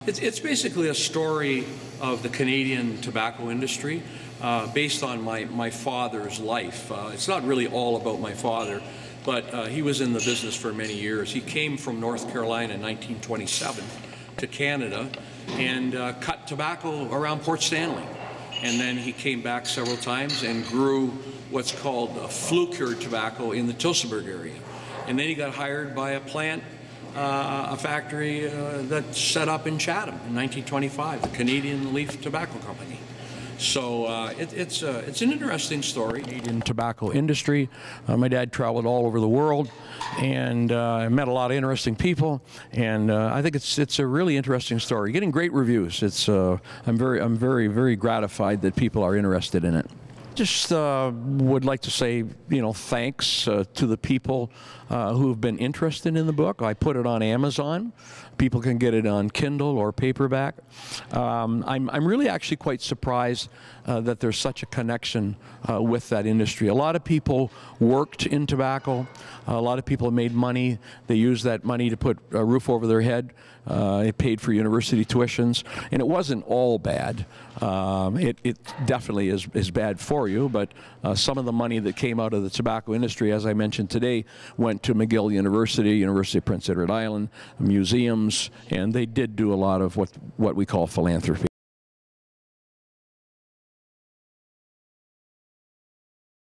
It's basically a story of the Canadian tobacco industry based on my father's life. It's not really all about my father, but he was in the business for many years. He came from North Carolina in 1927 to Canada and cut tobacco around Port Stanley. And then he came back several times and grew what's called flue-cured tobacco in the Tillsonburg area. And then he got hired by a plant, a factory that's set up in Chatham in 1925, the Canadian Leaf Tobacco Company. So it's an interesting story. Canadian tobacco industry. My dad traveled all over the world and met a lot of interesting people, and I think it's a really interesting story. Getting great reviews. I'm very gratified that people are interested in it. Just would like to say, thanks to the people who have been interested in the book. I put it on Amazon. People can get it on Kindle or paperback. I'm really actually quite surprised that there's such a connection with that industry. A lot of people worked in tobacco. A lot of people made money. They used that money to put a roof over their head. It paid for university tuitions, and it wasn't all bad. It definitely is bad for you, but some of the money that came out of the tobacco industry, as I mentioned today, went to McGill University, University of Prince Edward Island, museums, and they did do a lot of what we call philanthropy.